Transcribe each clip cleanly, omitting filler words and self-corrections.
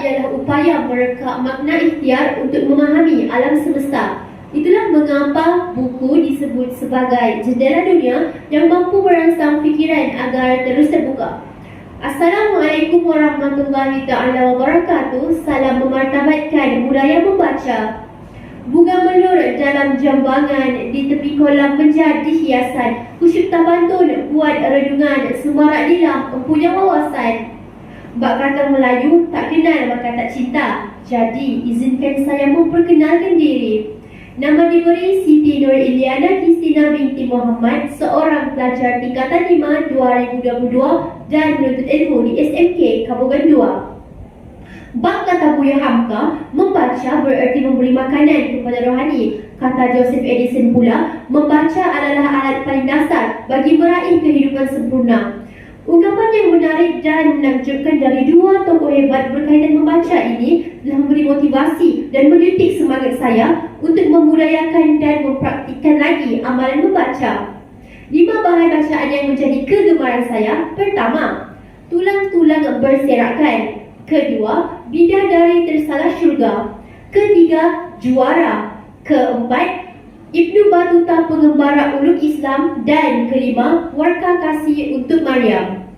ialah upaya mereka makna ikhtiar untuk memahami alam semesta. Itulah mengapa buku disebut sebagai jendela dunia yang mampu merangsang fikiran agar terus terbuka. Assalamualaikum warahmatullahi ta'ala wabarakatuh. Salam memartabatkan budaya membaca. Bunga melur dalam jambangan, di tepi kolam menjadi hiasan. Kusyuk tabantun buat renungan, semarak dilam empunya wawasan. Bak kata Melayu, tak kenal maka tak cinta. Jadi izinkan saya memperkenalkan diri. Nama diberi Siti Nur Iliana Kristina binti Muhammad, seorang pelajar tingkatan 5 2022 dan menuntut ilmu di SMK Kabungan 2. Bab kata Buya Hamka, membaca bererti memberi makanan kepada rohani. Kata Joseph Edison pula, membaca adalah alat paling dasar bagi meraih kehidupan sempurna. Ungkapan yang menarik dan menakjubkan dari dua tokoh hebat berkaitan membaca ini telah memberi motivasi dan menyuntik semangat saya untuk membudayakan dan mempraktikkan lagi amalan membaca. 5 bahan bacaan yang menjadi kegemaran saya. Pertama, tulang-tulang berserakan. Kedua, bidadari tersalah syurga. Ketiga, juara. Keempat, Ibnu Battuta pengembara ulum Islam. Dan kelima, warka kasih untuk Maryam.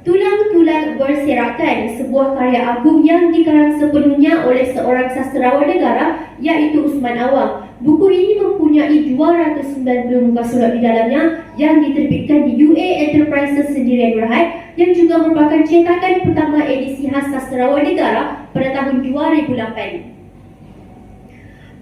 Tulang-tulang berserakan, sebuah karya agung yang dikarang sepenuhnya oleh seorang sastrawan negara, iaitu Usman Awang. Buku ini mempunyai 290 muka surat di dalamnya yang diterbitkan di UA Enterprises Sendirian Berhad, yang juga merupakan cetakan pertama edisi khas sastrawan negara pada tahun 2008.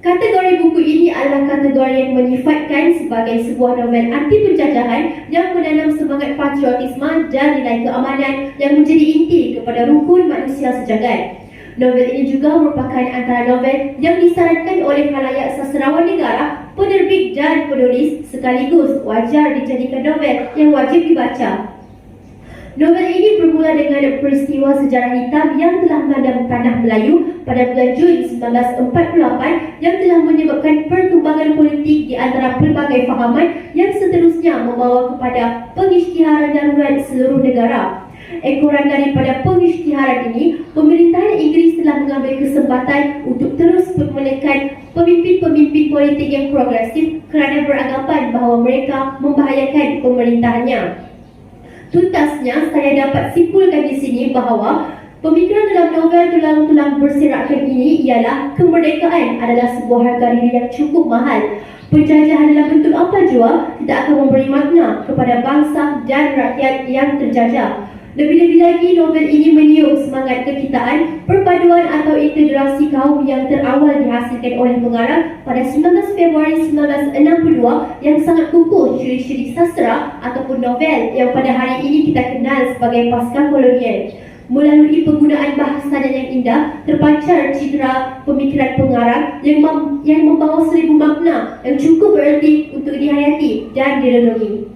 Kategori buku ini adalah kategori yang menyifatkan sebagai sebuah novel anti penjajahan yang menanam semangat patriotisme dan nilai keamanan yang menjadi inti kepada rukun manusia sejagat. Novel ini juga merupakan antara novel yang disarankan oleh khalayak sastrawan negara, penerbit dan penulis, sekaligus wajar dijadikan novel yang wajib dibaca. Novel ini bermula dengan peristiwa sejarah hitam yang telah melanda tanah Melayu pada bulan Jun 1948 yang telah menyebabkan perkembangan politik di antara pelbagai fahaman yang seterusnya membawa kepada pengisytiharan darurat seluruh negara. Ekoran daripada pengisytiharan ini, pemerintahan Inggeris telah mengambil kesempatan untuk terus menekan pemimpin-pemimpin politik yang progresif kerana beranggapan bahawa mereka membahayakan pemerintahannya. Tuntasnya, saya dapat simpulkan di sini bahawa pemikiran dalam novel tulang-tulang berserakan ini ialah kemerdekaan adalah sebuah harga diri yang cukup mahal. Penjajahan dalam bentuk apa jua tidak akan memberi makna kepada bangsa dan rakyat yang terjajah. Lebih-lebih lagi, novel ini meniup semangat kekitaan, perpaduan atau integrasi kaum yang terawal dihasilkan oleh pengarang pada 19 Februari 1962 yang sangat kukuh ciri-ciri sastra ataupun novel yang pada hari ini kita kenal sebagai pasca kolonial. Melalui penggunaan bahasa yang indah, terpancar citra pemikiran pengarang yang membawa 1000 makna yang cukup bererti untuk dihayati dan direnungi.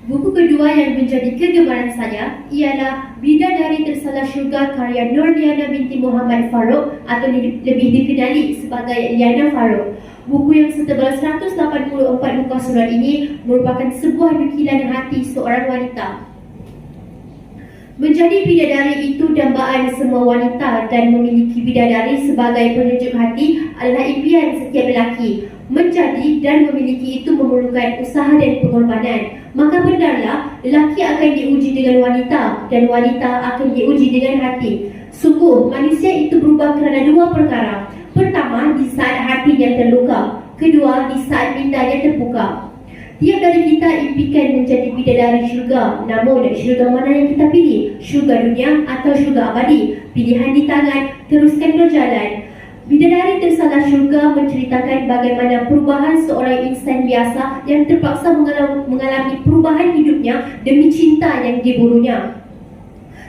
Buku kedua yang menjadi kegemaran saya ialah Bidadari Tersalah Syurga karya Nurliana binti Muhammad Farouk atau lebih dikenali sebagai Liana Farouk. Buku yang setebal 184 muka surat ini merupakan sebuah nukilan hati seorang wanita. Menjadi bidadari itu dambaan semua wanita dan memiliki bidadari sebagai penunjuk hati adalah impian setiap lelaki. Menjadi dan memiliki itu memerlukan usaha dan pengorbanan. Maka benarlah lelaki akan diuji dengan wanita dan wanita akan diuji dengan hati. Sungguh manusia itu berubah kerana dua perkara. Pertama, di saat hatinya terluka. Kedua, di saat mintanya terbuka. Tiap dari kita impikan menjadi bidadari syurga. Namun syurga mana yang kita pilih? Syurga dunia atau syurga abadi? Pilihan di tangan, teruskan berjalan. Bidadari Tersalah Syurga menceritakan bagaimana perubahan seorang insan biasa yang terpaksa mengalami perubahan hidupnya demi cinta yang diburunya.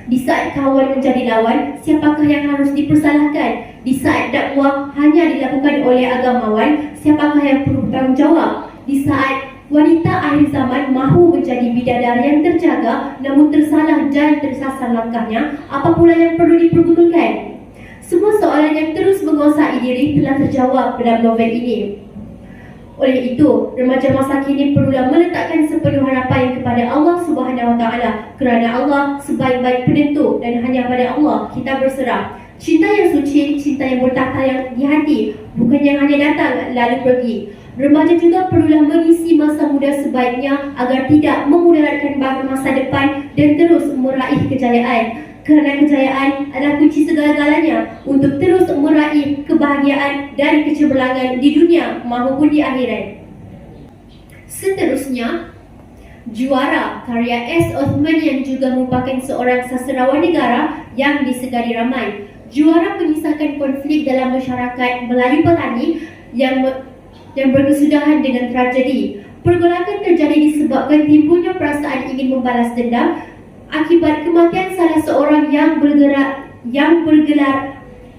Di saat kawan menjadi lawan, siapakah yang harus dipersalahkan? Di saat dakwah hanya dilakukan oleh agamawan, siapakah yang perlu bertanggungjawab? Di saat wanita akhir zaman mahu menjadi bidadari yang terjaga namun tersalah dan tersasar langkahnya, apa pula yang perlu diperbetulkan? Semua soalan yang terus menguasai diri telah terjawab dalam novel ini. Oleh itu, remaja masa kini perlulah meletakkan sepenuh harapan kepada Allah Subhanahu Wa Taala, kerana Allah sebaik-baik penentu dan hanya pada Allah kita berserah. Cinta yang suci, cinta yang bertahta yang di hati, bukan yang hanya datang lalu pergi. Remaja juga perlulah mengisi masa muda sebaiknya agar tidak memudaratkan masa depan dan terus meraih kejayaan. Kerana kejayaan adalah kunci segala-galanya untuk terus meraih kebahagiaan dan kecemerlangan di dunia maupun di akhirat. Seterusnya, Juara karya S. Othman yang juga merupakan seorang sastrawan negara yang disegani ramai. Juara mengisahkan konflik dalam masyarakat Melayu petani yang berkesudahan dengan tragedi. Pergolakan terjadi disebabkan timbulnya perasaan ingin membalas dendam akibat kematian salah seorang yang bergelar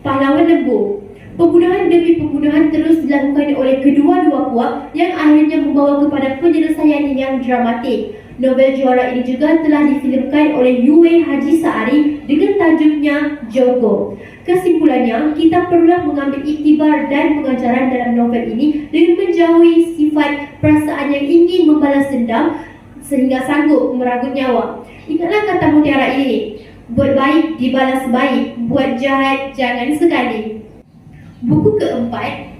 pahlawan lembu. Pembunuhan demi pembunuhan terus dilakukan oleh kedua-dua puak yang akhirnya membawa kepada penyelesaian yang dramatik. Novel Juara ini juga telah difilmkan oleh Yue Haji Saari dengan tajuknya Jogo. Kesimpulannya, kita perlulah mengambil iktibar dan pengajaran dalam novel ini dengan menjauhi sifat perasaan yang ingin membalas dendam sehingga sanggup merenggut nyawa. Ingatlah kata mutiara ini, buat baik dibalas baik, buat jahat jangan sekali. Buku keempat,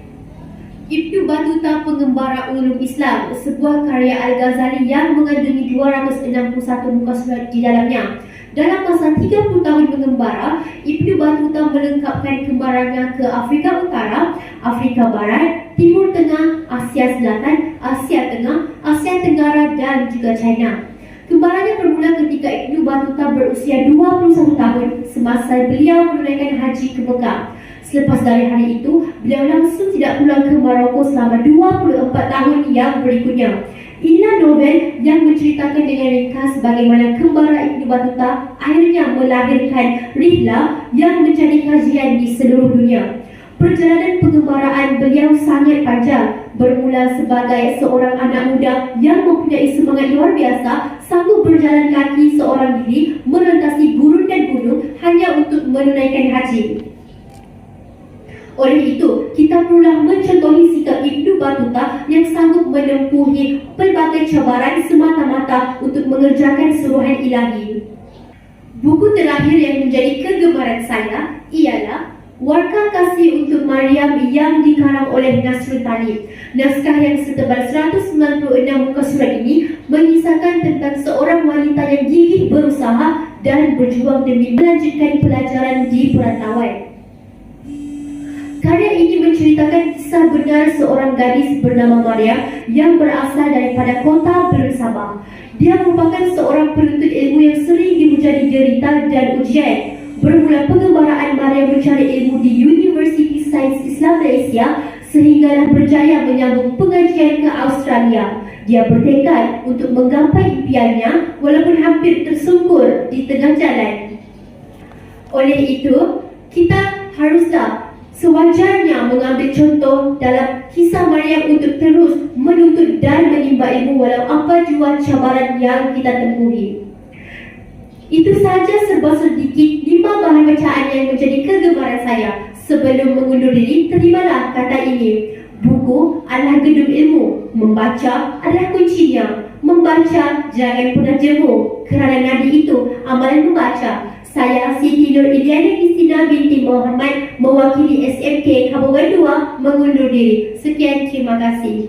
Ibnu Battuta Pengembara Ulum Islam, sebuah karya Al-Ghazali yang mengandungi 261 muka surat di dalamnya. Dalam masa 30 tahun mengembara, Ibnu Battuta melengkapkan kembarannya ke Afrika Utara, Afrika Barat, Timur Tengah, Asia Selatan, Asia Tengah, Asia Tenggara dan juga China. Kembarannya bermula ketika Ibnu Battuta berusia 21 tahun semasa beliau menunaikan haji ke Mekah. Selepas dari hari itu, beliau langsung tidak pulang ke Maroko selama 24 tahun yang berikutnya. Inilah novel yang menceritakan dengan ringkas bagaimana kembara Ibnu Battuta akhirnya melahirkan rihlah yang menjadi kajian di seluruh dunia. Perjalanan pengembaraan beliau sangat panjang, bermula sebagai seorang anak muda yang mempunyai semangat luar biasa, sanggup berjalan kaki seorang diri melintasi gurun dan gunung hanya untuk menunaikan haji. Oleh itu, kita perlulah mencontohi sikap Ibnu Battuta yang sanggup menempuhi pelbagai cabaran semata-mata untuk mengerjakan suruhan ilahi. Buku terakhir yang menjadi kegemaran saya ialah Warkah Kasih untuk Maryam yang dikarang oleh Nasrul Talib. Naskah yang setebal 196 muka surat ini mengisahkan tentang seorang wanita yang gigih berusaha dan berjuang demi melanjutkan pelajaran di perantauan. Karya ini menceritakan kisah benar seorang gadis bernama Maryam yang berasal daripada kota Belum Sabah. Dia merupakan seorang penuntut ilmu yang sering dihujani derita dan ujian. Bermula pengembaraan Maryam mencari ilmu di University Sains Islam Malaysia sehinggalah berjaya menyambung pengajian ke Australia. Dia bertekad untuk menggapai impiannya walaupun hampir tersungkur di tengah jalan. Oleh itu, kita haruslah sewajarnya mengambil contoh dalam kisah Maryam untuk terus menuntut dan menimba ilmu walau apa jua cabaran yang kita tempuhi. Itu sahaja serba sedikit 5 bahan bacaan yang menjadi kegemaran saya. Sebelum mengundur diri, terimalah kata ini. Buku adalah gedung ilmu, membaca adalah kuncinya. Membaca jangan pernah jemu, kerana nadi itu amalan membaca. Saya Siti Nur Iliana Kristina binti Muhammad mewakili SMK Kabungan 2 mengundur diri. Sekian, terima kasih.